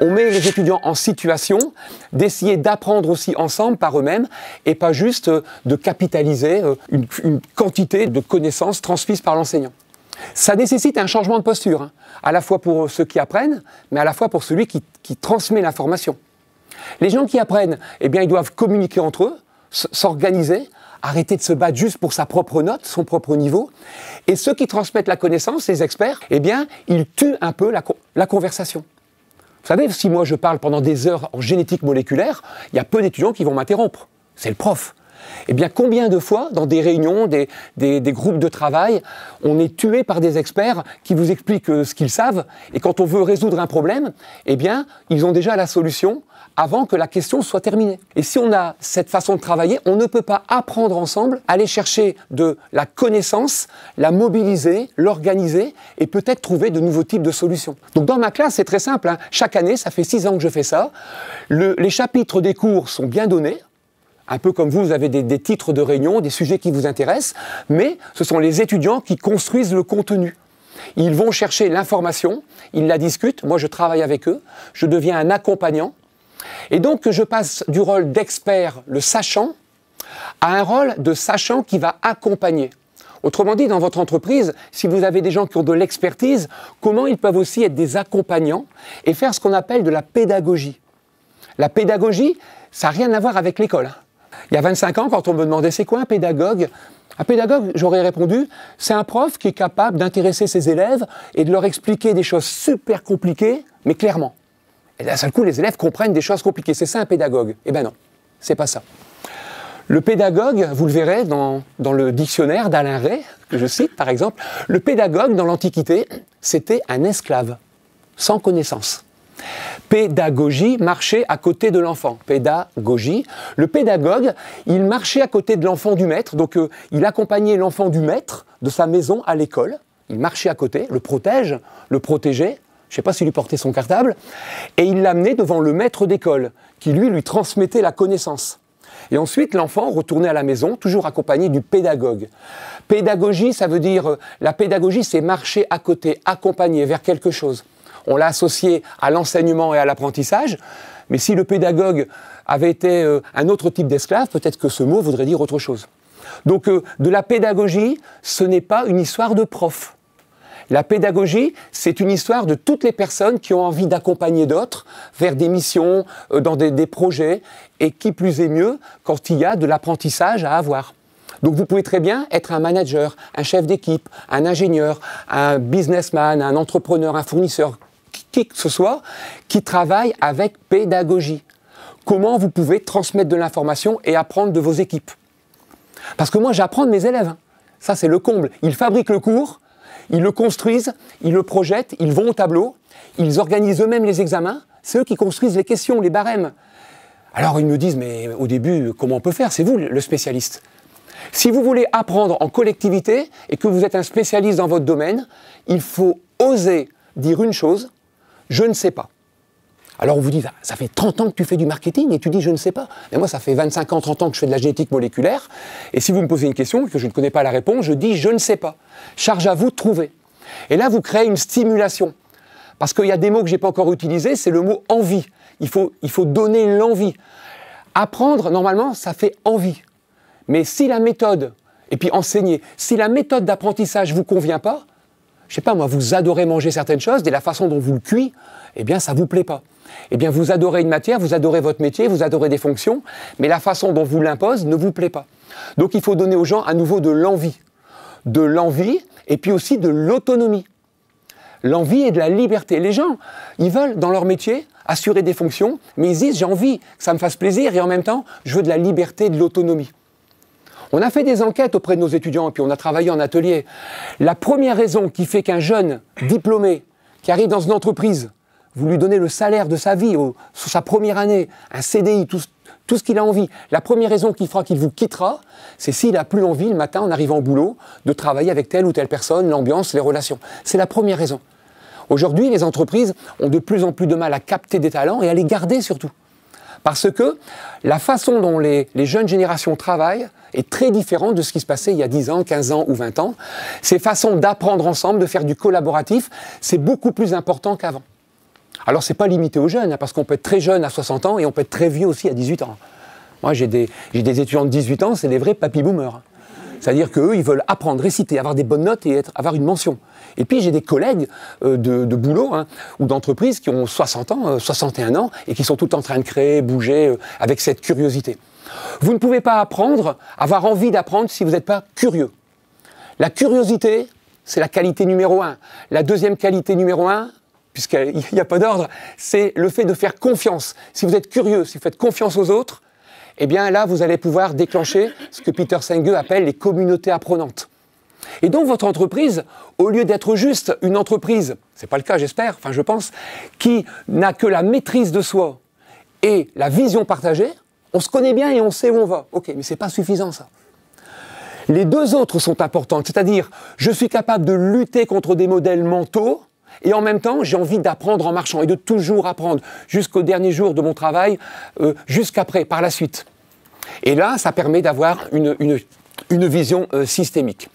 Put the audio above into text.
On met les étudiants en situation d'essayer d'apprendre aussi ensemble par eux-mêmes et pas juste de capitaliser une quantité de connaissances transmises par l'enseignant. Ça nécessite un changement de posture, hein, à la fois pour ceux qui apprennent, mais à la fois pour celui qui transmet l'information. Les gens qui apprennent, eh bien, ils doivent communiquer entre eux, s'organiser, arrêter de se battre juste pour sa propre note, son propre niveau. Et ceux qui transmettent la connaissance, les experts, eh bien, ils tuent un peu la conversation. Vous savez, si moi je parle pendant des heures en génétique moléculaire, il y a peu d'étudiants qui vont m'interrompre. C'est le prof. Eh bien, combien de fois, dans des réunions, des groupes de travail, on est tué par des experts qui vous expliquent ce qu'ils savent, et quand on veut résoudre un problème, eh bien, ils ont déjà la solution avant que la question soit terminée. Et si on a cette façon de travailler, on ne peut pas apprendre ensemble, aller chercher de la connaissance, la mobiliser, l'organiser, et peut-être trouver de nouveaux types de solutions. Donc dans ma classe, c'est très simple, hein. Chaque année, ça fait 6 ans que je fais ça. Les chapitres des cours sont bien donnés. Un peu comme vous avez des titres de réunion, des sujets qui vous intéressent, mais ce sont les étudiants qui construisent le contenu. Ils vont chercher l'information, ils la discutent, moi je travaille avec eux, je deviens un accompagnant, et donc je passe du rôle d'expert, le sachant, à un rôle de sachant qui va accompagner. Autrement dit, dans votre entreprise, si vous avez des gens qui ont de l'expertise, comment ils peuvent aussi être des accompagnants et faire ce qu'on appelle de la pédagogie. La pédagogie, ça n'a rien à voir avec l'école. Il y a 25 ans, quand on me demandait c'est quoi un pédagogue, j'aurais répondu, c'est un prof qui est capable d'intéresser ses élèves et de leur expliquer des choses super compliquées, mais clairement. Et d'un seul coup, les élèves comprennent des choses compliquées. C'est ça un pédagogue. Eh bien non, c'est pas ça. Le pédagogue, vous le verrez dans le dictionnaire d'Alain Ray, que je cite par exemple, le pédagogue dans l'Antiquité, c'était un esclave, sans connaissance. Pédagogie, marcher à côté de l'enfant. Pédagogie. Le pédagogue, il marchait à côté de l'enfant du maître, donc il accompagnait l'enfant du maître de sa maison à l'école. Il marchait à côté, le protège, le protégeait. Je ne sais pas s'il lui portait son cartable. Et il l'amenait devant le maître d'école, qui lui transmettait la connaissance. Et ensuite, l'enfant retournait à la maison, toujours accompagné du pédagogue. Pédagogie, ça veut dire, la pédagogie, c'est marcher à côté, accompagner vers quelque chose. On l'a associé à l'enseignement et à l'apprentissage, mais si le pédagogue avait été un autre type d'esclave, peut-être que ce mot voudrait dire autre chose. Donc, de la pédagogie, ce n'est pas une histoire de prof. La pédagogie, c'est une histoire de toutes les personnes qui ont envie d'accompagner d'autres vers des missions, dans des projets, et qui plus est mieux quand il y a de l'apprentissage à avoir. Donc vous pouvez très bien être un manager, un chef d'équipe, un ingénieur, un businessman, un entrepreneur, un fournisseur, qui que ce soit, qui travaille avec pédagogie. Comment vous pouvez transmettre de l'information et apprendre de vos équipes? Parce que moi, j'apprends de mes élèves. Ça, c'est le comble. Ils fabriquent le cours, ils le construisent, ils le projettent, ils vont au tableau, ils organisent eux-mêmes les examens, c'est eux qui construisent les questions, les barèmes. Alors, ils me disent, mais au début, comment on peut faire? C'est vous le spécialiste. Si vous voulez apprendre en collectivité et que vous êtes un spécialiste dans votre domaine, il faut oser dire une chose, je ne sais pas. Alors on vous dit, ça fait 30 ans que tu fais du marketing et tu dis je ne sais pas. Mais moi ça fait 25 ans, 30 ans que je fais de la génétique moléculaire et si vous me posez une question et que je ne connais pas la réponse, je dis je ne sais pas. Charge à vous de trouver. Et là vous créez une stimulation. Parce qu'il y a des mots que je n'ai pas encore utilisés, c'est le mot envie. Il faut donner l'envie. Apprendre, normalement, ça fait envie. Mais si la méthode, et puis enseigner, si la méthode d'apprentissage ne vous convient pas, je ne sais pas moi, vous adorez manger certaines choses, et la façon dont vous le cuisez, eh bien ça ne vous plaît pas. Eh bien vous adorez une matière, vous adorez votre métier, vous adorez des fonctions, mais la façon dont vous l'impose ne vous plaît pas. Donc il faut donner aux gens à nouveau de l'envie. De l'envie, et puis aussi de l'autonomie. L'envie et de la liberté. Les gens, ils veulent, dans leur métier, assurer des fonctions, mais ils disent, j'ai envie que ça me fasse plaisir, et en même temps, je veux de la liberté et de l'autonomie. On a fait des enquêtes auprès de nos étudiants, et puis on a travaillé en atelier. La première raison qui fait qu'un jeune diplômé, qui arrive dans une entreprise, vous lui donnez le salaire de sa vie, sur sa première année, un CDI, tout ce qu'il a envie, la première raison qui fera qu'il vous quittera, c'est s'il n'a plus envie, le matin, en arrivant au boulot, de travailler avec telle ou telle personne, l'ambiance, les relations. C'est la première raison. Aujourd'hui, les entreprises ont de plus en plus de mal à capter des talents et à les garder surtout. Parce que la façon dont les jeunes générations travaillent est très différente de ce qui se passait il y a 10 ans, 15 ans ou 20 ans. Ces façons d'apprendre ensemble, de faire du collaboratif, c'est beaucoup plus important qu'avant. Alors, ce n'est pas limité aux jeunes, hein, parce qu'on peut être très jeune à 60 ans et on peut être très vieux aussi à 18 ans. Moi, j'ai des étudiants de 18 ans, c'est des vrais papy-boomers. C'est-à-dire qu'eux, ils veulent apprendre, réciter, avoir des bonnes notes et avoir une mention. Et puis, j'ai des collègues de boulot hein, ou d'entreprise qui ont 60 ans, 61 ans et qui sont tout le temps en train de créer, bouger, avec cette curiosité. Vous ne pouvez pas apprendre, avoir envie d'apprendre si vous n'êtes pas curieux. La curiosité, c'est la qualité numéro 1. La deuxième qualité numéro 1, puisqu'il n'y a pas d'ordre, c'est le fait de faire confiance. Si vous êtes curieux, si vous faites confiance aux autres, eh bien là, vous allez pouvoir déclencher ce que Peter Senge appelle les communautés apprenantes. Et donc, votre entreprise, au lieu d'être juste une entreprise, c'est pas le cas, j'espère, enfin je pense, qui n'a que la maîtrise de soi et la vision partagée, on se connaît bien et on sait où on va. Ok, mais c'est pas suffisant ça. Les deux autres sont importantes, c'est-à-dire, je suis capable de lutter contre des modèles mentaux, et en même temps, j'ai envie d'apprendre en marchant et de toujours apprendre jusqu'au dernier jour de mon travail, jusqu'après, par la suite. Et là, ça permet d'avoir une vision systémique.